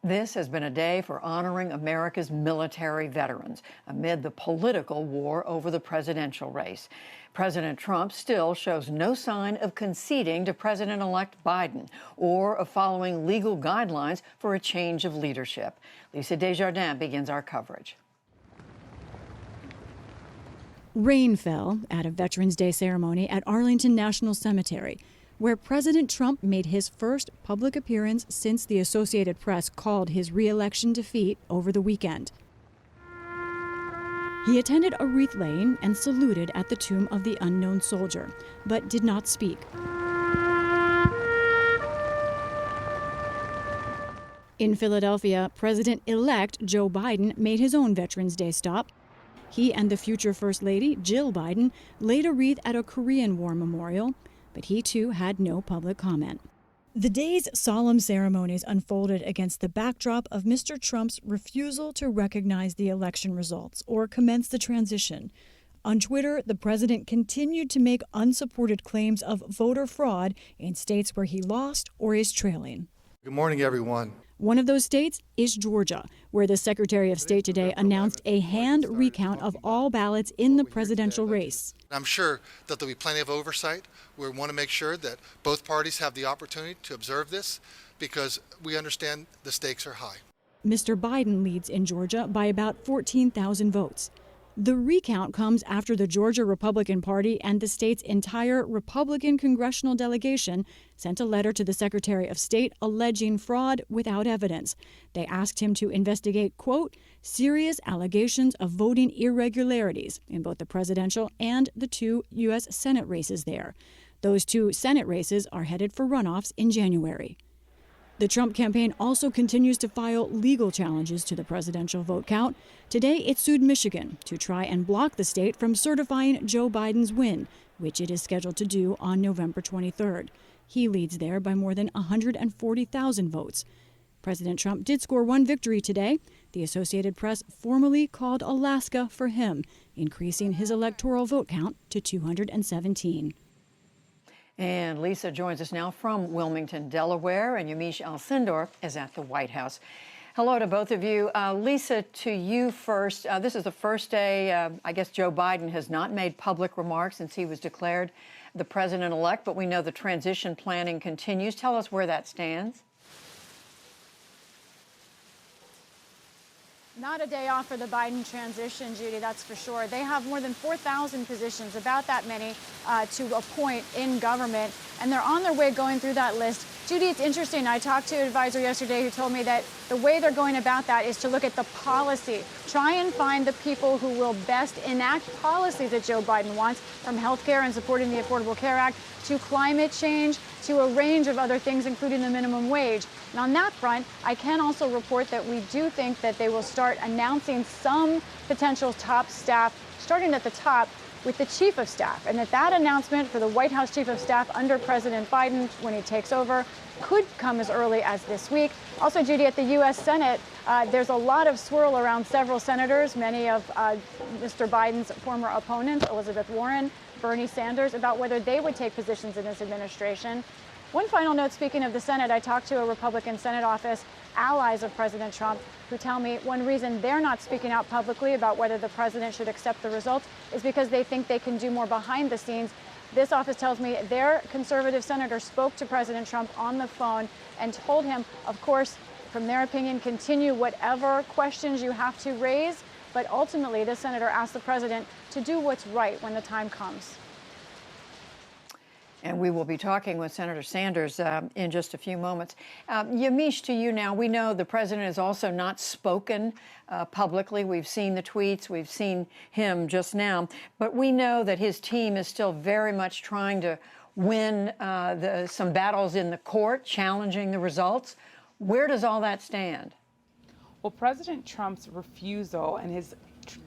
This has been a day for honoring America's military veterans amid the political war over the presidential race. President Trump still shows no sign of conceding to President-elect Biden or of following legal guidelines for a change of leadership. Lisa Desjardins begins our coverage. Rain fell at a Veterans Day ceremony at Arlington National Cemetery, where President Trump made his first public appearance since the Associated Press called his re-election defeat over the weekend. He attended a wreath laying and saluted at the tomb of the unknown soldier, but did not speak. In Philadelphia, President-elect Joe Biden made his own Veterans Day stop. He and the future First Lady, Jill Biden, laid a wreath at a Korean War memorial, but he too had no public comment. The day's solemn ceremonies unfolded against the backdrop of Mr. Trump's refusal to recognize the election results or commence the transition. On Twitter, the president continued to make unsupported claims of voter fraud in states where he lost or is trailing. Good morning, everyone. One of those states is Georgia, where the Secretary of State today announced a hand recount of all ballots in the presidential race. I'm sure that there'll be plenty of oversight. We want to make sure that both parties have the opportunity to observe this because we understand the stakes are high. Mr. Biden leads in Georgia by about 14,000 votes. The recount comes after the Georgia Republican Party and the state's entire Republican congressional delegation sent a letter to the Secretary of State alleging fraud without evidence. They asked him to investigate, quote, serious allegations of voting irregularities in both the presidential and the two U.S. Senate races there. Those two Senate races are headed for runoffs in January. The Trump campaign also continues to file legal challenges to the presidential vote count. Today, it sued Michigan to try and block the state from certifying Joe Biden's win, which it is scheduled to do on November 23rd. He leads there by more than 140,000 votes. President Trump did score one victory today. The Associated Press formally called Alaska for him, increasing his electoral vote count to 217. And Lisa joins us now from Wilmington, Delaware, and Yamiche Alcindor is at the White House. Hello to both of you. Lisa, to you first. This is the first day, I guess Joe Biden has not made public remarks since he was declared the president-elect, but we know the transition planning continues. Tell us where that stands. Not a day off for the Biden transition, Judy, that's for sure. They have more than 4,000 positions, about that many, to appoint in government, and they're on their way going through that list. Judy, it's interesting. I talked to an advisor yesterday who told me that the way they're going about that is to look at the policy, try and find the people who will best enact policies that Joe Biden wants, from health care and supporting the Affordable Care Act to climate change to a range of other things, including the minimum wage. And on that front, I can also report that we do think that they will start announcing some potential top staff, starting at the top with the chief of staff, and that announcement for the White House chief of staff under President Biden when he takes over could come as early as this week. Also, Judy, at the U.S. Senate, there's a lot of swirl around several senators, many of Mr. Biden's former opponents, Elizabeth Warren, Bernie Sanders, about whether they would take positions in his administration. One final note, speaking of the Senate, I talked to a Republican Senate office, allies of President Trump, who tell me one reason they're not speaking out publicly about whether the president should accept the results is because they think they can do more behind the scenes. This office tells me their conservative senator spoke to President Trump on the phone and told him, of course, from their opinion, continue whatever questions you have to raise. But ultimately, this senator asked the president to do what's right when the time comes. And we will be talking with Senator Sanders in just a few moments. Yamiche, to you now. We know the president has also not spoken publicly. We've seen the tweets. We've seen him just now. But we know that his team is still very much trying to win some battles in the court, challenging the results. Where does all that stand? Well, President Trump's refusal and his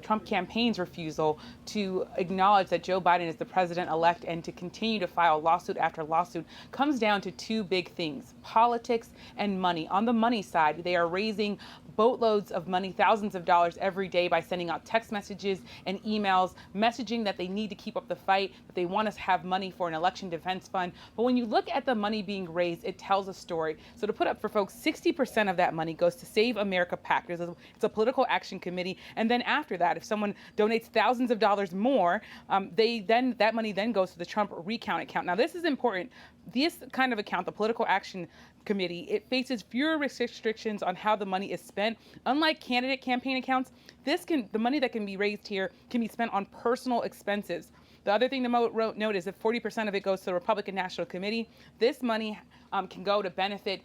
Trump campaign's refusal to acknowledge that Joe Biden is the president-elect and to continue to file lawsuit after lawsuit comes down to two big things: politics and money. On the money side, they are raising boatloads of money, thousands of dollars every day by sending out text messages and emails, messaging that they need to keep up the fight, that they want to have money for an election defense fund. But when you look at the money being raised, it tells a story. So to put up for folks, 60% of that money goes to Save America PAC. It's a political action committee. And then after that, if someone donates thousands of dollars more, that money then goes to the Trump recount account. Now, this is important. This kind of account, the political action committee, it faces fewer restrictions on how the money is spent. Unlike candidate campaign accounts, the money that can be raised here can be spent on personal expenses. The other thing to note is that 40% of it goes to the Republican National Committee. This money can go to benefit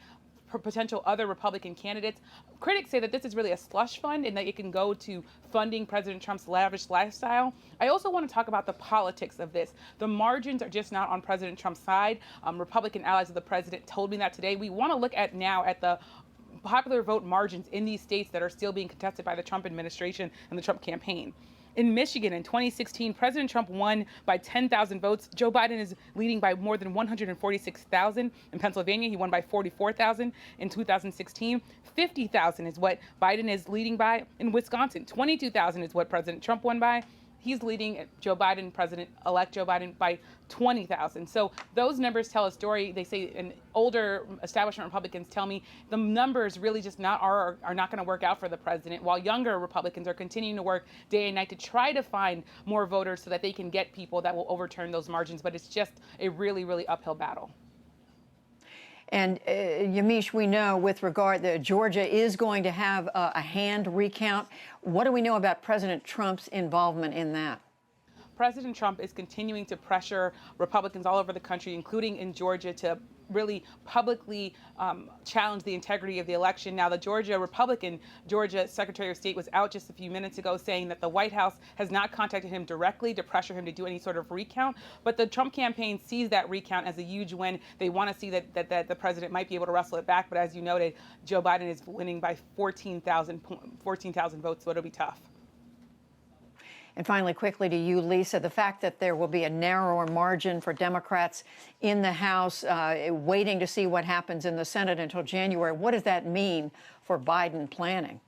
potential other Republican candidates. Critics say that this is really a slush fund and that it can go to funding President Trump's lavish lifestyle. I also want to talk about the politics of this. The margins are just not on President Trump's side. Republican allies of the president told me that today. We want to look at the popular vote margins in these states that are still being contested by the Trump administration and the Trump campaign. In Michigan in 2016, President Trump won by 10,000 votes. Joe Biden is leading by more than 146,000. In Pennsylvania, he won by 44,000 in 2016. 50,000 is what Biden is leading by. In Wisconsin, 22,000 is what President Trump won by. He's leading Joe Biden, President-elect Joe Biden, by 20,000. So those numbers tell a story. They say, and older establishment Republicans tell me, the numbers really just are not going to work out for the president, while younger Republicans are continuing to work day and night to try to find more voters so that they can get people that will overturn those margins. But it's just a really, really uphill battle. And Yamiche, we know with regard that Georgia is going to have a hand recount. What do we know about President Trump's involvement in that? President Trump is continuing to pressure Republicans all over the country, including in Georgia, to really publicly challenge the integrity of the election. Now, the Georgia Secretary of State was out just a few minutes ago saying that the White House has not contacted him directly to pressure him to do any sort of recount. But the Trump campaign sees that recount as a huge win. They want to see that the president might be able to wrestle it back. But as you noted, Joe Biden is winning by 14,000 votes, so it'll be tough. And finally, quickly to you, Lisa, the fact that there will be a narrower margin for Democrats in the House, waiting to see what happens in the Senate until January, what does that mean for Biden planning?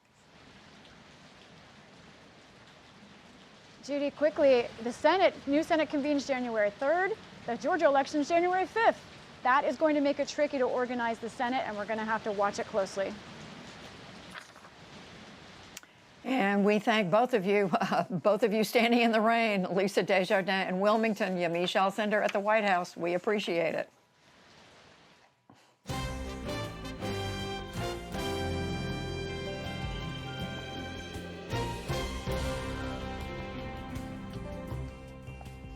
Judy, quickly, the new Senate convenes January 3rd. The Georgia election is January 5th. That is going to make it tricky to organize the Senate, and we're going to have to watch it closely. And we thank both of you standing in the rain, Lisa Desjardins in Wilmington, Yamiche Alcindor at the White House. We appreciate it.